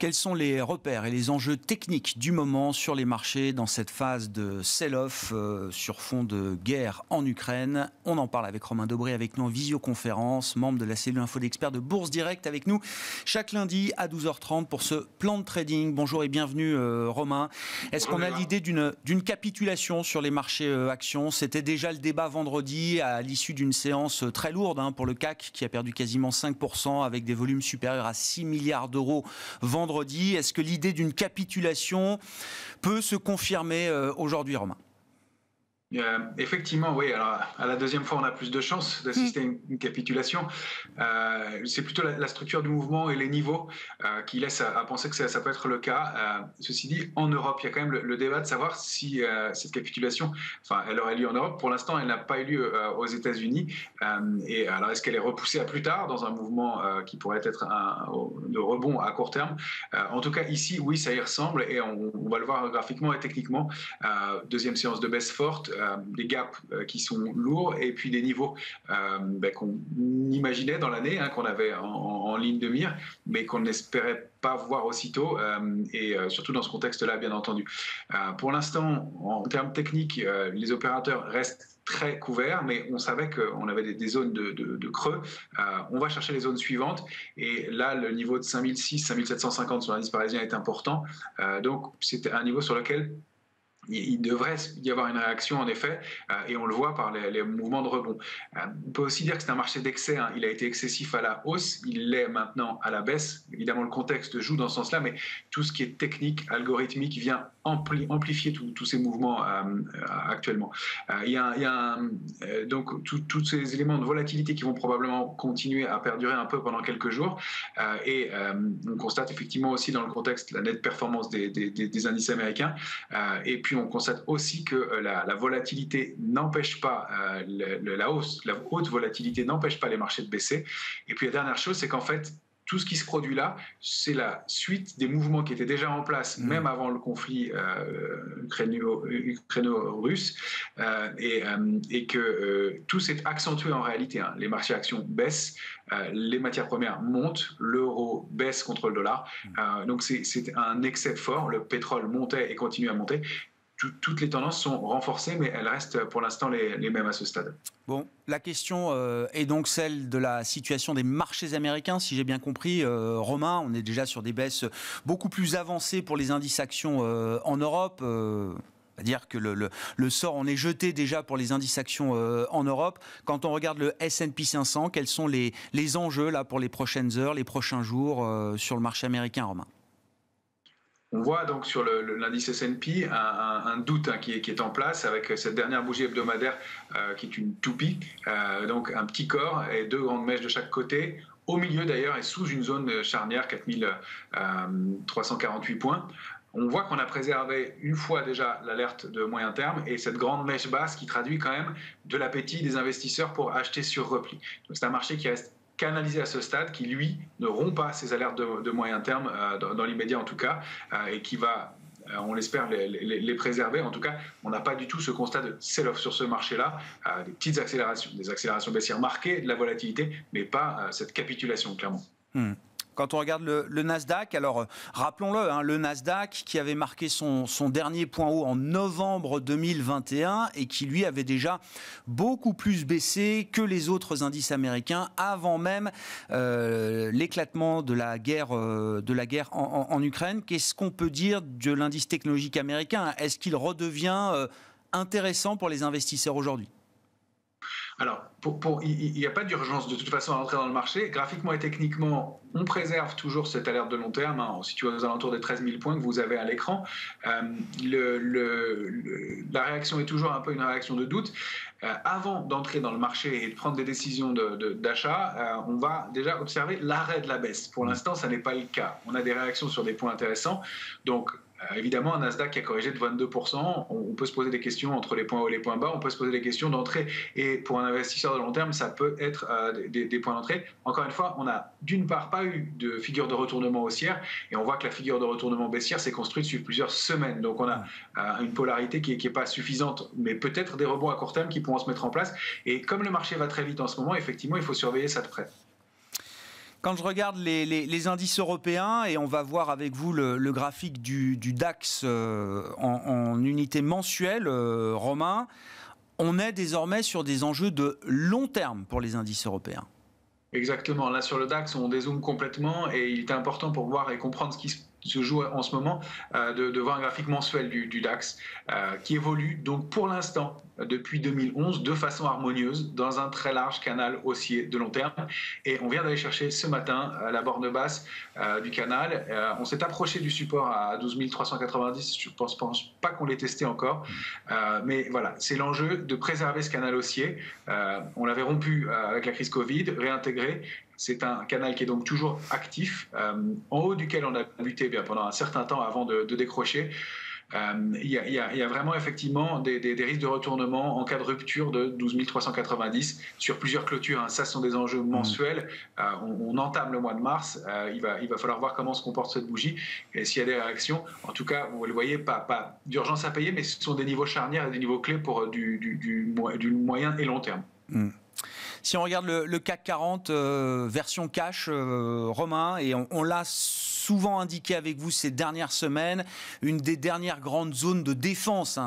Quels sont les repères et les enjeux techniques du moment sur les marchés dans cette phase de sell-off sur fond de guerre en Ukraine? On en parle avec Romain Dobré, avec nous en visioconférence, membre de la cellule info d'experts de Bourse Direct, avec nous chaque lundi à 12h30 pour ce plan de trading. Bonjour et bienvenue Romain. Est-ce qu'on a l'idée d'une capitulation sur les marchés actions? C'était déjà le débat vendredi à l'issue d'une séance très lourde pour le CAC qui a perdu quasiment 5% avec des volumes supérieurs à 6 milliards d'euros vendredi. Est-ce que l'idée d'une capitulation peut se confirmer aujourd'hui, Romain? Effectivement, oui. Alors, à la deuxième fois, on a plus de chances d'assister à une capitulation. C'est plutôt la structure du mouvement et les niveaux qui laissent à penser que ça peut être le cas. Ceci dit, en Europe, il y a quand même le débat de savoir si cette capitulation, elle aurait lieu en Europe. Pour l'instant, elle n'a pas eu lieu aux États-Unis. Et alors, est-ce qu'elle est repoussée à plus tard dans un mouvement qui pourrait être de rebond à court terme? En tout cas, ici, oui, ça y ressemble et on va le voir graphiquement et techniquement. Deuxième séance de baisse forte. Des gaps qui sont lourds et puis des niveaux qu'on imaginait dans l'année, qu'on avait en ligne de mire, mais qu'on n'espérait pas voir aussitôt et surtout dans ce contexte-là, bien entendu. Pour l'instant, en termes techniques, les opérateurs restent très couverts, mais on savait qu'on avait des zones de creux. On va chercher les zones suivantes et là, le niveau de 5006, 5750 sur l'indice parisien est important. Donc, c'est un niveau sur lequel il devrait y avoir une réaction en effet, et on le voit par les mouvements de rebond. On peut aussi dire que c'est un marché d'excès, il a été excessif à la hausse, il l'est maintenant à la baisse. Évidemment, le contexte joue dans ce sens-là, mais tout ce qui est technique, algorithmique, vient amplifier tous ces mouvements actuellement. Il y a donc tous ces éléments de volatilité qui vont probablement continuer à perdurer un peu pendant quelques jours, et on constate effectivement aussi dans le contexte la nette performance des indices américains, et puis on constate aussi que la volatilité n'empêche pas la haute volatilité n'empêche pas les marchés de baisser. Et puis la dernière chose, c'est qu'en fait, tout ce qui se produit là, c'est la suite des mouvements qui étaient déjà en place, même avant le conflit ukraino-russe, et que tout s'est accentué en réalité. Les marchés actions baissent, les matières premières montent, l'euro baisse contre le dollar. Donc c'est un excès fort. Le pétrole montait et continue à monter. Toutes les tendances sont renforcées, mais elles restent pour l'instant les mêmes à ce stade. Bon, la question est donc celle de la situation des marchés américains, si j'ai bien compris. Romain, on est déjà sur des baisses beaucoup plus avancées pour les indices actions en Europe. C'est-à-dire que le sort en est jeté déjà pour les indices actions en Europe. Quand on regarde le S&P 500, quels sont les enjeux là pour les prochaines heures, les prochains jours sur le marché américain, Romain? On voit donc sur l'indice S&P un doute qui est en place avec cette dernière bougie hebdomadaire qui est une toupie, donc un petit corps et deux grandes mèches de chaque côté. Au milieu d'ailleurs et sous une zone charnière 4348 points. On voit qu'on a préservé une fois déjà l'alerte de moyen terme et cette grande mèche basse qui traduit quand même de l'appétit des investisseurs pour acheter sur repli. Donc c'est un marché qui reste canalisé à ce stade, qui lui ne rompt pas ces alertes de moyen terme, dans l'immédiat en tout cas, et qui va, on l'espère, les préserver. En tout cas, on n'a pas du tout ce constat de sell-off sur ce marché-là, des petites accélérations, des accélérations baissières marquées, de la volatilité, mais pas cette capitulation, clairement. Quand on regarde le Nasdaq, alors rappelons-le, le Nasdaq qui avait marqué son dernier point haut en novembre 2021 et qui lui avait déjà beaucoup plus baissé que les autres indices américains avant même l'éclatement de la guerre en Ukraine. Qu'est-ce qu'on peut dire de l'indice technologique américain? Est-ce qu'il redevient intéressant pour les investisseurs aujourd'hui? Alors, il n'y a pas d'urgence de toute façon à rentrer dans le marché. Graphiquement et techniquement, on préserve toujours cette alerte de long terme. On se situe aux alentours des 13 000 points que vous avez à l'écran. La réaction est toujours un peu une réaction de doute. Avant d'entrer dans le marché et de prendre des décisions d'achat, on va déjà observer l'arrêt de la baisse. Pour l'instant, ça n'est pas le cas. On a des réactions sur des points intéressants. Donc, évidemment, un Nasdaq qui a corrigé de 22%, on peut se poser des questions entre les points hauts et les points bas, on peut se poser des questions d'entrée. Et pour un investisseur de long terme, ça peut être des points d'entrée. Encore une fois, on n'a d'une part pas eu de figure de retournement haussière, et on voit que la figure de retournement baissière s'est construite sur plusieurs semaines. Donc on a une polarité qui n'est pas suffisante, mais peut-être des rebonds à court terme qui pourront se mettre en place. Et comme le marché va très vite en ce moment, effectivement, il faut surveiller ça de près. Quand je regarde les indices européens, et on va voir avec vous le graphique du DAX en unité mensuelle, Romain, on est désormais sur des enjeux de long terme pour les indices européens. Exactement. Là, sur le DAX, on dézoome complètement et il est important pour voir et comprendre ce qui se joue en ce moment, de voir un graphique mensuel du DAX qui évolue donc pour l'instant depuis 2011 de façon harmonieuse dans un très large canal haussier de long terme. Et on vient d'aller chercher ce matin la borne basse du canal. On s'est approché du support à 12 390. Je ne pense pas qu'on l'ait testé encore. Mais voilà, c'est l'enjeu de préserver ce canal haussier. On l'avait rompu avec la crise Covid, réintégré. C'est un canal qui est donc toujours actif, en haut duquel on a buté pendant un certain temps avant de décrocher. Il y a vraiment effectivement des risques de retournement en cas de rupture de 12 390 sur plusieurs clôtures. Ça, ce sont des enjeux mensuels. On entame le mois de mars. Il va falloir voir comment se comporte cette bougie et s'il y a des réactions. En tout cas, vous le voyez, pas d'urgence à payer, mais ce sont des niveaux charnières et des niveaux clés pour du moyen et long terme. Si on regarde le CAC 40 version cash, Romain, et on l'a souvent indiqué avec vous ces dernières semaines, une des dernières grandes zones de défense,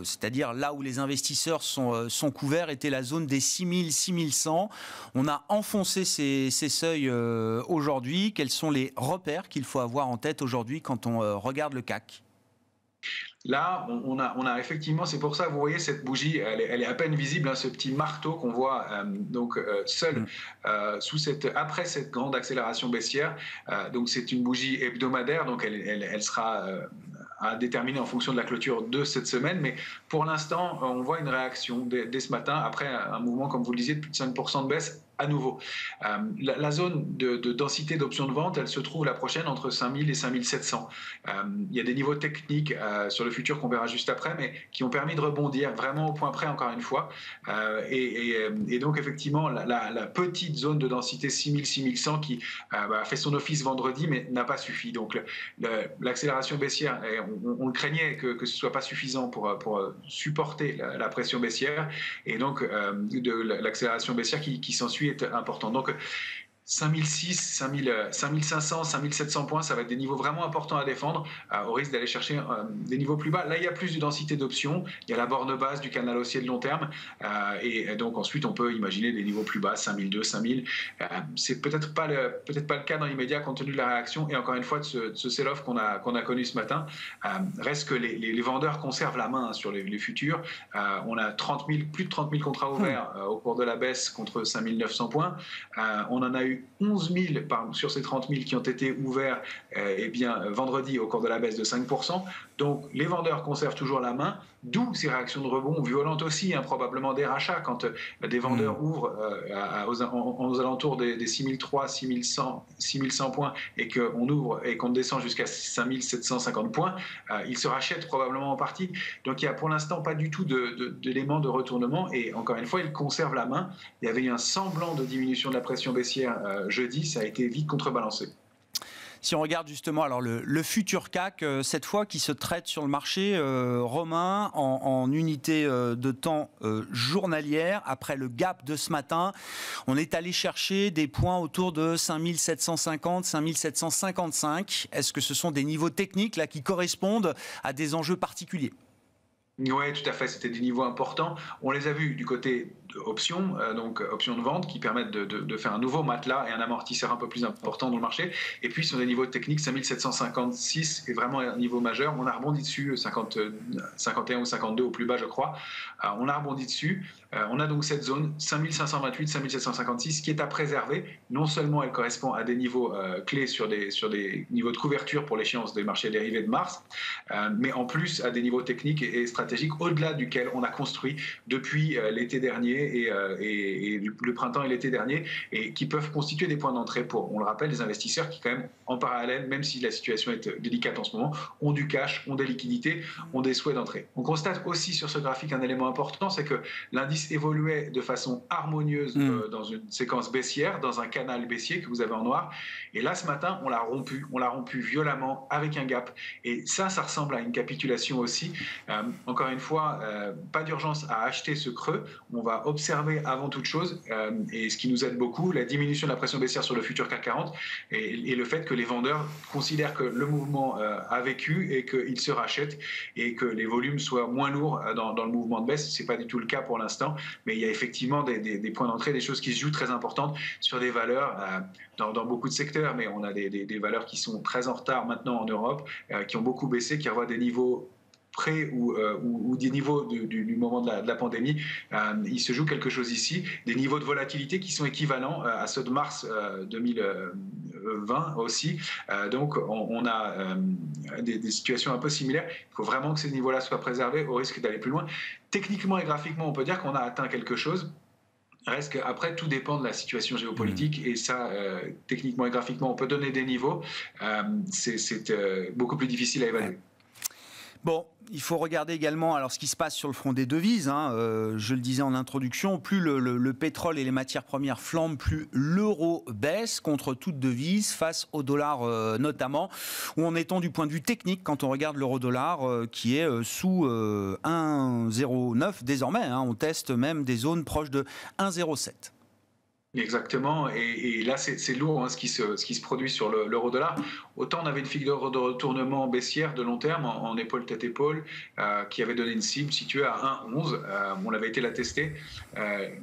c'est-à-dire là où les investisseurs sont couverts, était la zone des 6000, 6100. On a enfoncé ces seuils aujourd'hui. Quels sont les repères qu'il faut avoir en tête aujourd'hui quand on regarde le CAC ? Là, on a effectivement, c'est pour ça que vous voyez cette bougie, elle est à peine visible, ce petit marteau qu'on voit seul après cette grande accélération baissière. Donc c'est une bougie hebdomadaire, donc elle sera à déterminer en fonction de la clôture de cette semaine. Mais pour l'instant, on voit une réaction dès ce matin, après un mouvement, comme vous le disiez, de plus de 5% de baisse. À nouveau, la zone de densité d'options de vente, elle se trouve la prochaine entre 5000 et 5700. Il y a des niveaux techniques sur le futur qu'on verra juste après, mais qui ont permis de rebondir vraiment au point près encore une fois. Et donc effectivement, la petite zone de densité 6000-6100 qui fait son office vendredi, mais n'a pas suffi. Donc l'accélération baissière, on le craignait que ce ne soit pas suffisant pour supporter la pression baissière, et donc de l'accélération baissière qui s'ensuit est important. Donc 5006, 5500, 5700 points, ça va être des niveaux vraiment importants à défendre, au risque d'aller chercher des niveaux plus bas. Là, il y a plus de densité d'options, il y a la borne basse du canal haussier de long terme, et donc ensuite on peut imaginer des niveaux plus bas, 5002, 5000. C'est peut-être pas le cas dans l'immédiat compte tenu de la réaction, et encore une fois de ce sell-off qu'on a connu ce matin. Reste que les vendeurs conservent la main sur les futurs. On a plus de 30 000 contrats ouverts au cours de la baisse contre 5900 points. On en a eu 11 000 sur ces 30 000 qui ont été ouverts vendredi au cours de la baisse de 5%. Donc les vendeurs conservent toujours la main, d'où ces réactions de rebond violentes aussi, probablement des rachats quand des vendeurs ouvrent aux alentours des 6003, 6100 points et qu'on ouvre et qu'on descend jusqu'à 5750 points, ils se rachètent probablement en partie. Donc il n'y a pour l'instant pas du tout d'éléments de retournement, et encore une fois, ils conservent la main. Il y avait eu un semblant de diminution de la pression baissière jeudi, ça a été vite contrebalancé. Si on regarde justement alors le futur CAC, cette fois qui se traite sur le marché, Romain, en unité de temps journalière, après le gap de ce matin, on est allé chercher des points autour de 5750, 5755. Est-ce que ce sont des niveaux techniques là, qui correspondent à des enjeux particuliers ? Oui, tout à fait, c'était des niveaux importants. On les a vus du côté options, donc options de vente qui permettent de faire un nouveau matelas et un amortisseur un peu plus important dans le marché. Et puis sur des niveaux techniques, 5756 est vraiment un niveau majeur. On a rebondi dessus, 51 ou 52 au plus bas, je crois. On a rebondi dessus. On a donc cette zone 5528, 5756 qui est à préserver. Non seulement elle correspond à des niveaux clés sur des niveaux de couverture pour l'échéance des marchés dérivés de mars, mais en plus à des niveaux techniques et stratégiques au-delà duquel on a construit depuis l'été dernier et le printemps et l'été dernier, et qui peuvent constituer des points d'entrée pour, on le rappelle, les investisseurs qui quand même en parallèle, même si la situation est délicate en ce moment, ont du cash, ont des liquidités, ont des souhaits d'entrée. On constate aussi sur ce graphique un élément important, c'est que l'indice évoluait de façon harmonieuse dans une séquence baissière, dans un canal baissier que vous avez en noir, et là ce matin on l'a rompu violemment avec un gap, et ça ressemble à une capitulation aussi. Encore une fois, pas d'urgence à acheter ce creux, on va observer avant toute chose, et ce qui nous aide beaucoup, la diminution de la pression baissière sur le futur CAC 40 et le fait que les vendeurs considèrent que le mouvement a vécu et qu'ils se rachètent et que les volumes soient moins lourds dans le mouvement de baisse. Ce n'est pas du tout le cas pour l'instant, mais il y a effectivement des points d'entrée, des choses qui se jouent très importantes sur des valeurs dans beaucoup de secteurs, mais on a des valeurs qui sont très en retard maintenant en Europe, qui ont beaucoup baissé, qui revoient des niveaux près ou des niveaux du moment de la pandémie. Il se joue quelque chose ici, des niveaux de volatilité qui sont équivalents à ceux de mars 2020 aussi. Donc on a des situations un peu similaires. Il faut vraiment que ces niveaux-là soient préservés au risque d'aller plus loin. Techniquement et graphiquement, on peut dire qu'on a atteint quelque chose. Reste qu'après, tout dépend de la situation géopolitique, et ça, techniquement et graphiquement, on peut donner des niveaux. C'est beaucoup plus difficile à évaluer. Bon, il faut regarder également alors ce qui se passe sur le front des devises. Je le disais en introduction, plus le pétrole et les matières premières flambent, plus l'euro baisse contre toute devise face au dollar notamment. Où en est-on du point de vue technique quand on regarde l'euro-dollar qui est sous 1,09 désormais. On teste même des zones proches de 1,07. Exactement, et là c'est lourd ce qui se produit sur l'euro-dollar. Autant on avait une figure de retournement baissière de long terme en épaule tête épaule qui avait donné une cible située à 1,11. On avait été la tester.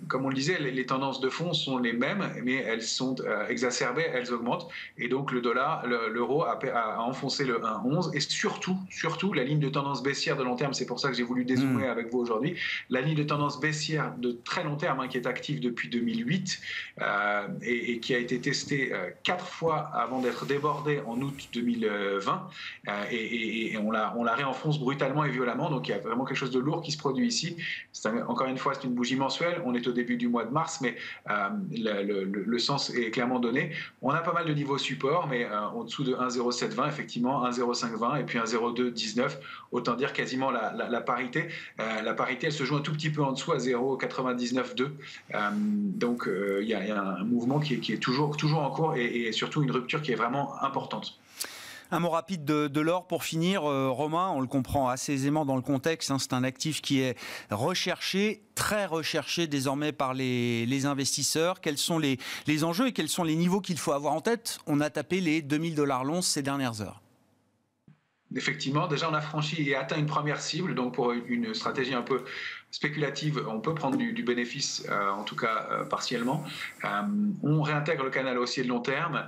Comme on le disait, les tendances de fond sont les mêmes, mais elles sont exacerbées, elles augmentent, et donc l'euro a enfoncé le 1,11, et surtout la ligne de tendance baissière de long terme. C'est pour ça que j'ai voulu dézoomer avec vous aujourd'hui. La ligne de tendance baissière de très long terme qui est active depuis 2008. Et qui a été testé 4 fois avant d'être débordé en août 2020, et on la réenfonce brutalement et violemment. Donc il y a vraiment quelque chose de lourd qui se produit ici. Encore une fois, c'est une bougie mensuelle, on est au début du mois de mars, mais le sens est clairement donné. On a pas mal de niveaux support, mais en dessous de 1,0720, effectivement 1,0520 et puis 1,0219, autant dire quasiment la parité. La parité, elle se joue un tout petit peu en dessous à 0,992. Donc il y a un mouvement qui est toujours en cours, et surtout une rupture qui est vraiment importante. Un mot rapide de l'or pour finir, Romain, on le comprend assez aisément dans le contexte, c'est un actif qui est recherché, très recherché désormais par les investisseurs. Quels sont les enjeux et quels sont les niveaux qu'il faut avoir en tête? On a tapé les 2000 $ l'once ces dernières heures. Effectivement, déjà on a franchi et atteint une première cible, donc pour une stratégie un peu spéculative, on peut prendre du bénéfice, en tout cas partiellement. On réintègre le canal haussier de long terme,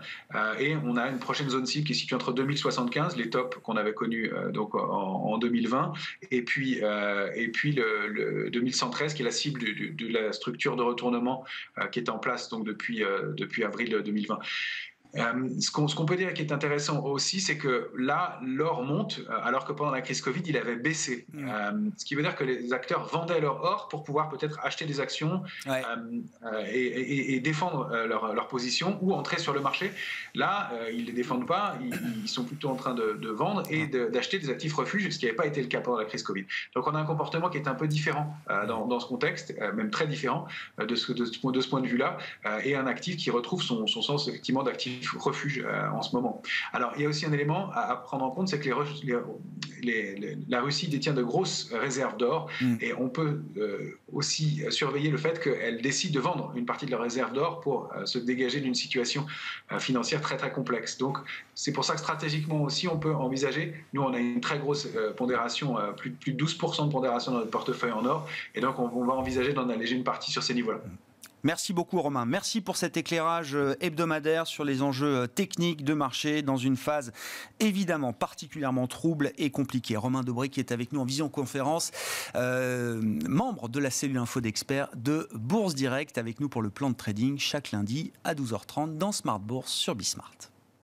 et on a une prochaine zone cible qui est située entre 2075, les tops qu'on avait connus donc en 2020, et puis le 2113 qui est la cible de la structure de retournement qui est en place donc depuis avril 2020. Ce qu'on peut dire qui est intéressant aussi, c'est que là, l'or monte, alors que pendant la crise Covid, il avait baissé. Ce qui veut dire que les acteurs vendaient leur or pour pouvoir peut-être acheter des actions, et défendre leur position ou entrer sur le marché. Là, ils ne les défendent pas, ils sont plutôt en train de vendre et d'acheter des actifs refuges, ce qui n'avait pas été le cas pendant la crise Covid. Donc on a un comportement qui est un peu différent dans ce contexte, même très différent de ce point de vue-là, et un actif qui retrouve son sens effectivement d'actif refuge en ce moment. Alors, il y a aussi un élément à prendre en compte, c'est que la Russie détient de grosses réserves d'or, et on peut aussi surveiller le fait qu'elle décide de vendre une partie de leurs réserves d'or pour se dégager d'une situation financière très très complexe. Donc, c'est pour ça que stratégiquement aussi, on peut envisager, nous on a une très grosse pondération, plus de 12% de pondération dans notre portefeuille en or, et donc on va envisager d'en alléger une partie sur ces niveaux-là. Merci beaucoup Romain, merci pour cet éclairage hebdomadaire sur les enjeux techniques de marché dans une phase évidemment particulièrement trouble et compliquée. Romain Dobré qui est avec nous en visioconférence, membre de la cellule info d'experts de Bourse Direct, avec nous pour le plan de trading chaque lundi à 12h30 dans Smart Bourse sur Bismart.